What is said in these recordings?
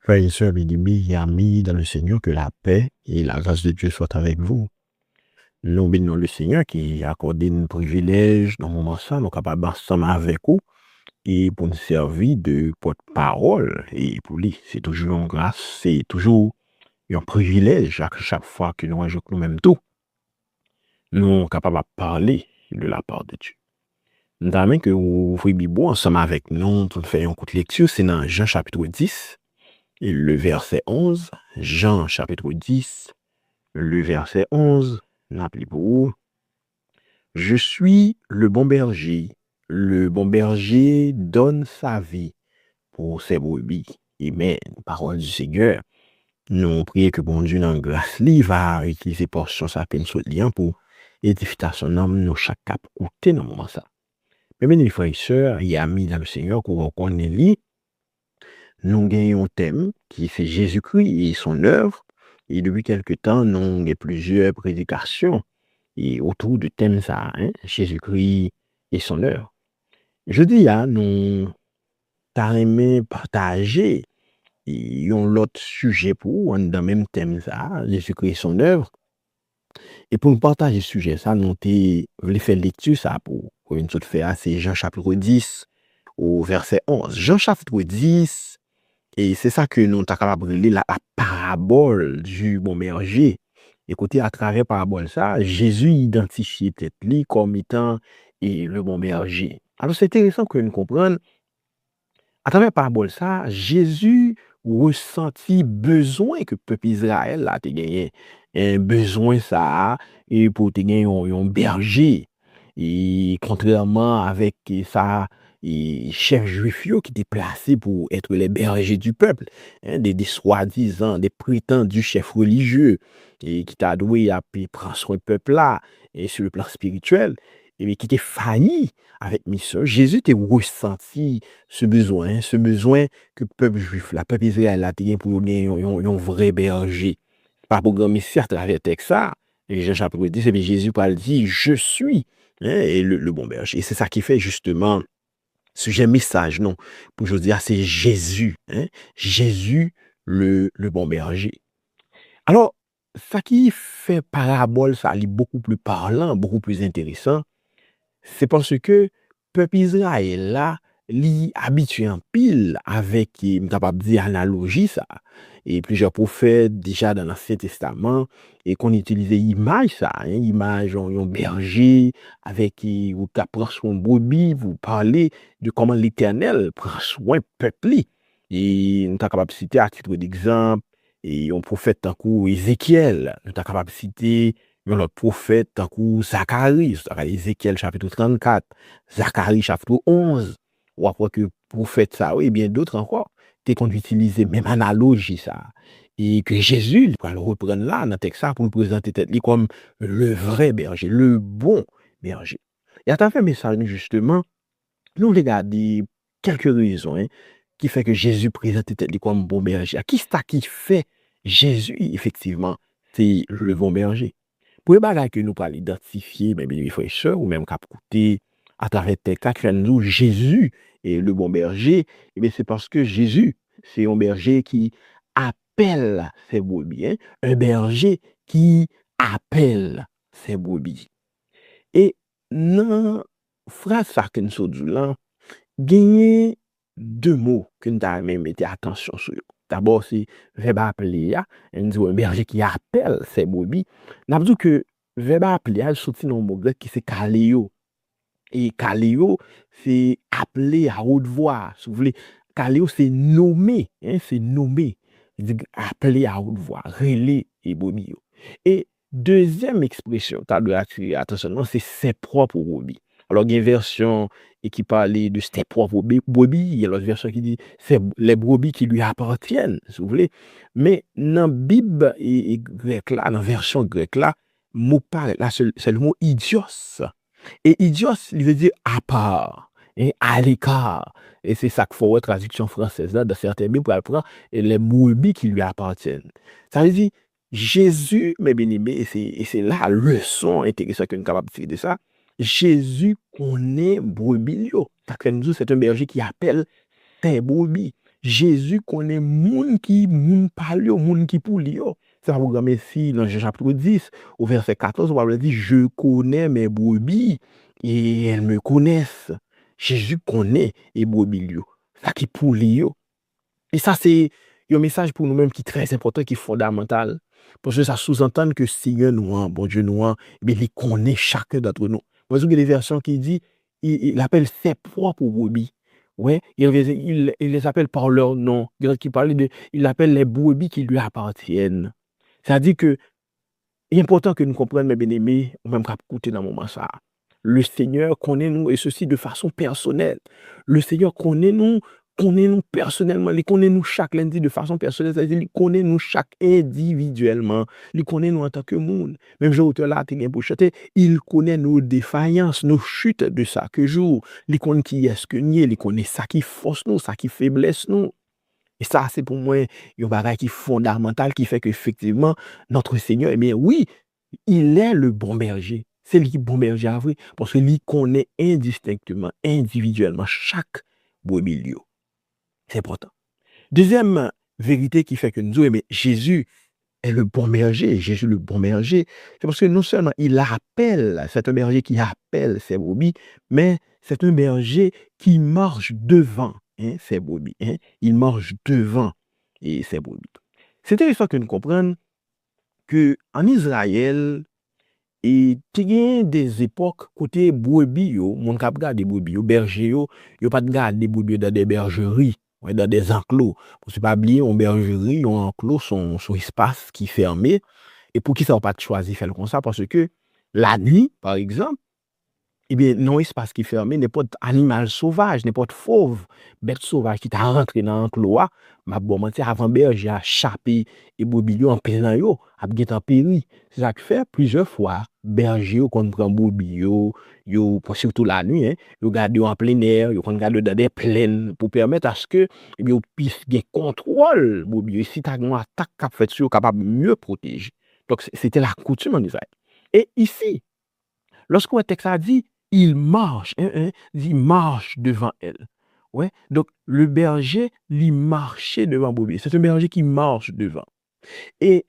Frères et sœurs bien-aimés et amis dans le Seigneur, que la paix et la grâce de Dieu soient avec vous. Nous bénissons le Seigneur qui a accordé un privilège dans le moment ça, nous sommes capables ensemble avec vous et pour nous servir de porte-parole. Et pour lui, c'est toujours une grâce, c'est toujours un privilège à chaque fois que nous rajoutons nous-mêmes tout. Nous sommes capables de parler de la part de Dieu. Nous avons que vous ouvrez Bible ensemble avec nous pour faire une courte lecture, c'est dans Jean chapitre 10. Et le verset 11, Jean chapitre 10, le verset 11, n'appelez pour vous. Je suis le bon berger donne sa vie pour ses brebis. Amen. Parole du Seigneur. Nous prions que bon Dieu, dans grâce, lui va utiliser portion sa peine sur lien pour édifier son âme, nous chaque cap côté dans le moment ça. Mais bien, les frères et sœurs, et amis dans le Seigneur, qu'on reconnaît lui, nous gagnons un thème qui c'est Jésus-Christ et son œuvre. Et depuis quelque temps, nous avons plusieurs prédications et autour du thème ça, Jésus-Christ et son œuvre. Je dis, nous avons aimé partager un autre sujet pour dans le même thème ça, Jésus-Christ et son œuvre. Et pour nous partager ce sujet ça, nous voulons faire lecture ça pour une toute faire, c'est Jean chapitre 10 au verset 11. Jean chapitre 10. Et c'est ça que nous sommes capables de lire la parabole du bon berger. Écoutez, à travers la parabole, ça, Jésus identifie peut-être lui comme étant le bon berger. Alors, c'est intéressant que nous comprenions, à travers la parabole, ça, Jésus ressentit besoin que le peuple Israël a gagné. Un besoin, ça, et pour gagner un berger. Et contrairement avec ça, et chefs juifs qui étaient placés pour être les bergers du peuple, des soi-disant, des prétendus chefs religieux, et qui t'a doué à prendre soin du peuple là, et sur le plan spirituel, et qui étaient faillis avec mission. Jésus t'a ressenti ce besoin que le peuple juif, le peuple israélien, a pour gagner un vrai berger. Pas pour gagner ici à travers le texte ça, et Jean chapitre 10, et Jésus parle dit, je suis et le bon berger. Et c'est ça qui fait justement sujet message, non. Pour je dire, c'est Jésus. Jésus, le bon berger. Alors, ça qui fait parabole, ça est beaucoup plus parlant, beaucoup plus intéressant, c'est parce que peuple Israël là, li habitué en pile avec, capable de dire analogie ça. Et plusieurs prophètes déjà dans l'Ancien Testament et qu'on utilisait image ça, image un berger avec ou qui prend soin de brebis, vous parlez de comment l'Éternel prend soin du peuple. Et nous sommes capables de citer à titre d'exemple et un prophète tant que Ézéchiel, nous sommes capables de citer un autre prophète tant que Zacharie, Ézéchiel chapitre 34, Zacharie chapitre 11, ou après que prophète ça, et bien d'autres encore, qu'on utilise même analogie ça. Et que Jésus, il va le reprendre là, dans le texte ça, pour nous présenter lui comme le vrai berger, le bon berger. Et à travers message, justement, nous regardons quelques raisons qui fait que Jésus présente lui comme bon berger. Qui c'est qui fait Jésus, effectivement, c'est le bon berger? Pour les bagages que nous pouvons identifier, même les frères et sœurs, ou même qu'à écouter à travers le texte, qui fait nous Jésus est le bon berger, et c'est parce que Jésus, c'est un berger qui appelle ses brebis, un berger qui appelle ses brebis. Et dans la phrase ça que nous dit là, gagner deux mots que nous avons même mettez attention sur. D'abord, c'est verbe appeler, on dit un berger qui appelle ses brebis. N'a dit que verbe appeler, il sorti dans le mot grec qui c'est kaleo. Et kaleo, c'est appeler à haute voix. Si vous voulez, kaleo, c'est nommer, c'est nommer. Il dit appeler à haute voix, relayer et brebis. Et deuxième expression, tu dois attirer attention, c'est ses propres brebis. Alors, il y a une version qui parle de ses propres brebis, il y a l'autre version qui dit c'est les brebis qui lui appartiennent, si vous voulez. Mais dans la Bible et grecque là, dans la version grecque là, mot parle, là, c'est le mot idios. Et idios, il veut dire à part, et à l'écart. Et c'est ça qu'il faut traduction française là, dans certaines Bibles, pour apprendre les brebis qui lui appartiennent. Ça veut dire Jésus, mes bien-aimés, et c'est là la leçon intéressante que nous sommes capables de tirer de ça. Jésus connaît brebis. C'est un berger qui appelle ses brebis. Jésus connaît moun parle, moun qui pour lui. Ça va programmer ici dans Jean chapitre 10, au verset 14, on va dire, je connais mes brebis et elles me connaissent. Jésus connaît les brebis. Ça qui pour lui. Et ça, c'est un message pour nous-mêmes qui est très important, qui est fondamental. Parce que ça sous-entend que Seigneur nous, bon Dieu nous, eh bien, il connaît chacun d'entre nous. Vous voyez, il y a des versions qui disent, il appelle ses propres brebis. Ouais, il les appelle par leur nom. Il appelle les brebis qui lui appartiennent. C'est-à-dire que, il est important que nous comprenions, mes bien-aimés, ou même qu'à écouter dans le moment ça. Le Seigneur connaît nous, et ceci de façon personnelle. Le Seigneur connaît nous personnellement. Il connaît nous chaque lundi de façon personnelle. C'est-à-dire, il connaît nous chaque individuellement. Il connaît nous en tant que monde. Même je auteur là, pour chanter, il connaît nos défaillances, nos chutes de chaque jour. Il connaît qui est-ce que nous, il connaît ça qui force nous, ça qui faiblesse nous. Et ça, c'est pour moi un bagage qui est fondamental, qui fait qu'effectivement, notre Seigneur, eh bien oui, il est le bon berger. C'est lui qui est bon berger à vrai, parce que lui connaît indistinctement, individuellement, chaque brebis. C'est important. Deuxième vérité qui fait que nous, eh bien, Jésus est le bon berger. Jésus le bon berger. C'est parce que non seulement il appelle, c'est un berger qui appelle ses brebis, mais c'est un berger qui marche devant ses brebis. Il marche devant ses brebis. C'est intéressant que nous comprenions qu'en Israël, il y a des époques côté brebis, mon cap garde des brebis, berger, yo pas de garde des brebis dans des bergeries, dans des enclos. Pour ne pas oublier, une bergerie, un enclos, son espace qui est fermé. Et pour qui ça n'a pas choisi de faire comme ça? Parce que la nuit, par exemple, eh bien, non espace qui est fermé, n'importe animal sauvage, n'importe fauve, bête sauvage qui t'a rentré dans l'enclos, ma bon mentir avant berger a chapé et brebis en plein yo, a bien en péri. C'est ça que fait plusieurs fois berger qu'on prend brebis yo surtout la nuit, yo garde en plein air, yo qu'on garde dans des plaines pour permettre à ce que eh bien puisse bien contrôle brebis si t'as une attaque cap fait sur capable mieux protéger. Donc c'était la coutume en Israël. Et ici, lorsqu'on texte a dit il marche, il marche devant elle. Ouais. Donc, le berger, il marchait devant brebis. C'est un berger qui marche devant. Et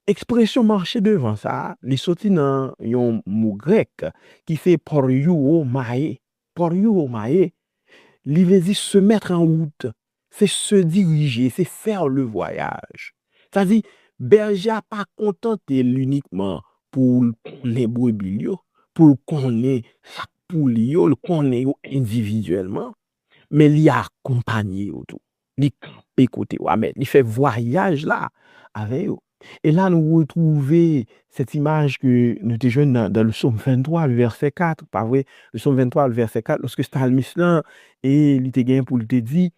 expression marcher devant ça, il sorti dans un mot grec qui fait poriou mae. Poriou mae, il veut dire se mettre en route. C'est se diriger, c'est faire le voyage. C'est-à-dire, berger n'a pas contenté uniquement pour les brebis, pour qu'on ait chaque poule, le connaît individuellement, mais il y a accompagné autour. Il campé côté mais il fait voyage là avec eux. Et là nous retrouvons cette image que nous te jouons dans le psaume 23 le verset 4, pas vrai? Le psaume 23 le verset 4 lorsque Psalmiste là et il te gagne pour il te dit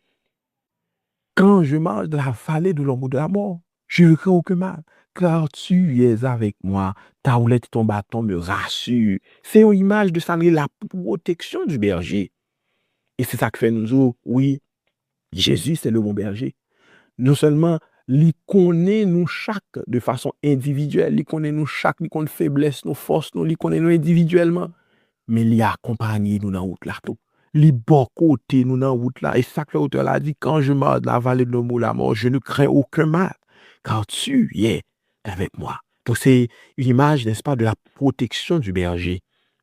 quand je marche dans la vallée de l'ombre de la mort, je ne crains aucun mal, car tu es avec moi, ta houlette et ton bâton me rassurent. C'est une image de ça, la protection du berger. Et c'est ça que fait nous autres, oui, Jésus c'est le bon berger. Non seulement, il connaît nous chaque de façon individuelle, il connaît nous chaque, il connaît faiblesse, nos forces, il connaît nous individuellement, mais il a accompagné nous dans la route là tout. Les bons côtés nous dans la route là. Et ça que l'auteur a dit, quand je marche dans la vallée de l'ombre de la mort, je ne crains aucun mal, car tu es avec moi. Donc c'est une image, n'est-ce pas, de la protection du berger.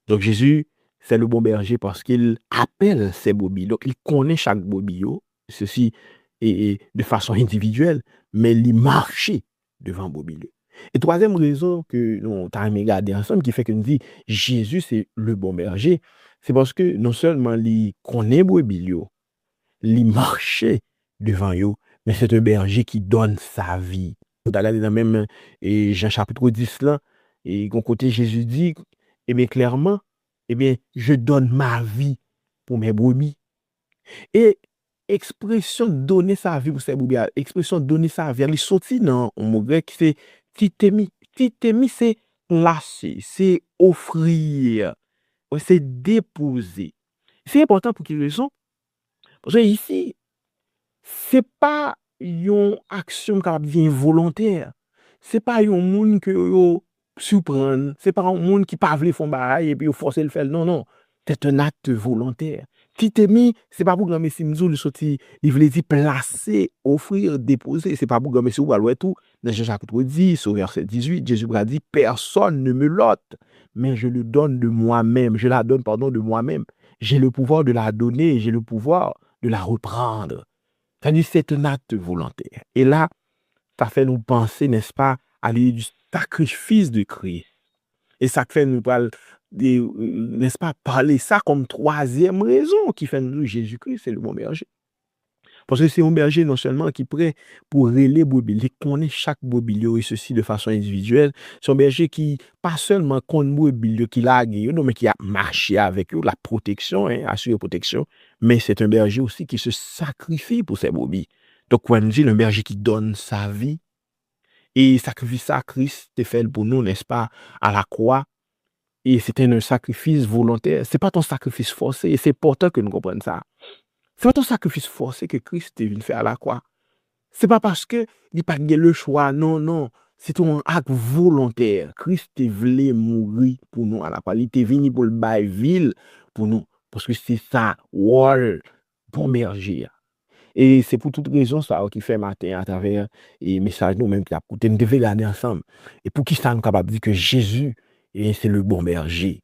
Donc Jésus, c'est le bon berger parce qu'il appelle ses brebis. Donc il connaît chaque brebis, ceci et de façon individuelle, mais il marche devant brebis. Et troisième raison que nous avons regardé ensemble, qui fait que nous dit Jésus c'est le bon berger, c'est parce que non seulement il connaît brebis, il marche devant eux, mais c'est un berger qui donne sa vie. Vous allez dans même Jean chapitre 10 là, et côté Jésus dit, et bien clairement, eh bien, je donne ma vie pour mes brebis. Et expression donner sa vie pour ses brebis, expression donner sa vie, elle est sortie dans un mot grec, c'est titemi. Titemi, c'est placer, c'est offrir, c'est déposer. C'est important pour quelle raison? Parce que ici, c'est pas une action qui vient volontaire. C'est pas un monde que yo surprendre, c'est pas un monde qui pas veut faire bail et puis forcer le faire. Non non, c'est un acte volontaire. Titemi, c'est pas pour grand messi m'dou, le sorti, il voulait dire placer, offrir, déposer. C'est pas pour grand messi ou alors tout. Dans Jean chapitre 10, au verset 18, Jésus a dit, personne ne me l'ôte, mais je le donne de moi-même. Je la donne, pardon, de moi-même. J'ai le pouvoir de la donner, j'ai le pouvoir de la reprendre. C'est-à-dire, c'est un acte volontaire. Et là, ça fait nous penser, n'est-ce pas, à l'idée du sacrifice de Christ. Et ça fait nous parler, n'est-ce pas, parler ça comme troisième raison qui fait nous Jésus-Christ, c'est le bon berger. Parce que c'est un berger non seulement qui est prêt pour relayer brebis, il connaît chaque brebis et ceci de façon individuelle. C'est un berger qui, pas seulement connaît brebis qui l'a gagné, non, mais qui a marché avec eux, la protection, hein, assurer la protection, mais c'est un berger aussi qui se sacrifie pour ses brebis. Donc, on dit le berger qui donne sa vie, et sacrifice ça, Christ te fait pour nous, n'est-ce pas, à la croix. Et c'était un sacrifice volontaire. C'est pas ton sacrifice forcé. Et c'est important que nous comprenions ça. C'est pas ton sacrifice forcé que Christ est venu faire à la croix. C'est pas parce que il n'a pas gagné le choix. Non, non. C'est un acte volontaire. Christ est venu mourir pour nous à la croix. Il était venu pour le bail ville pour nous. Parce que c'est ça. Wall. Bon berger. Et c'est pour toute raison ça qui fait matin à travers les messages nous-mêmes qui a écouté, nous devons regarder ensemble. Et pour qui ça nous capable de dire que Jésus, c'est le bon berger.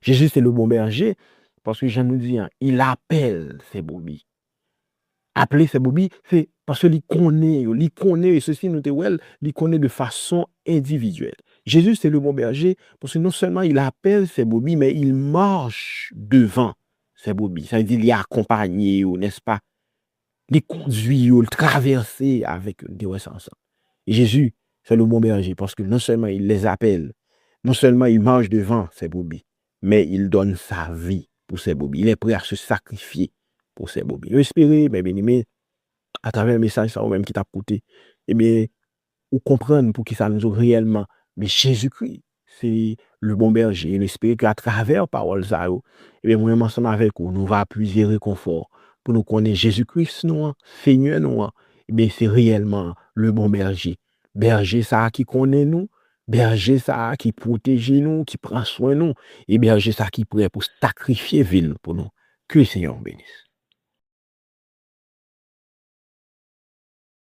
Jésus, c'est le bon berger parce que Jean nous dit, hein, il appelle ses brebis. Appeler ses brebis, c'est parce qu'il connaît, et ceci nous dit, il connaît de façon individuelle. Jésus, c'est le bon berger parce que non seulement il appelle ses brebis, mais il marche devant ses brebis. Ça veut dire qu'il est accompagné, n'est-ce pas? Les conduits, le traverser avec des ensemble. Et Jésus, c'est le bon berger parce que non seulement il les appelle, non seulement il marche devant ses brebis, mais il donne sa vie pour ses brebis. Il est prêt à se sacrifier pour ses brebis. J'espère, mes bien-aimés, à travers le message ça ou même qui t'a coûté, eh bien, ou comprendre pour qui ça nous a réellement. Mais Jésus-Christ, c'est le bon berger. Et l'esprit qu'à travers parole ça, et bien, moi, ensemble avec vous, nous va puiser réconfort pour nous connaître Jésus-Christ, nous, Seigneur, nous, et bien, c'est réellement le bon berger. Berger ça qui connaît nous, berger ça qui protège nous, qui prend soin de nous, et berger ça qui est prêt pour sacrifier ville pour nous. Que le Seigneur bénisse.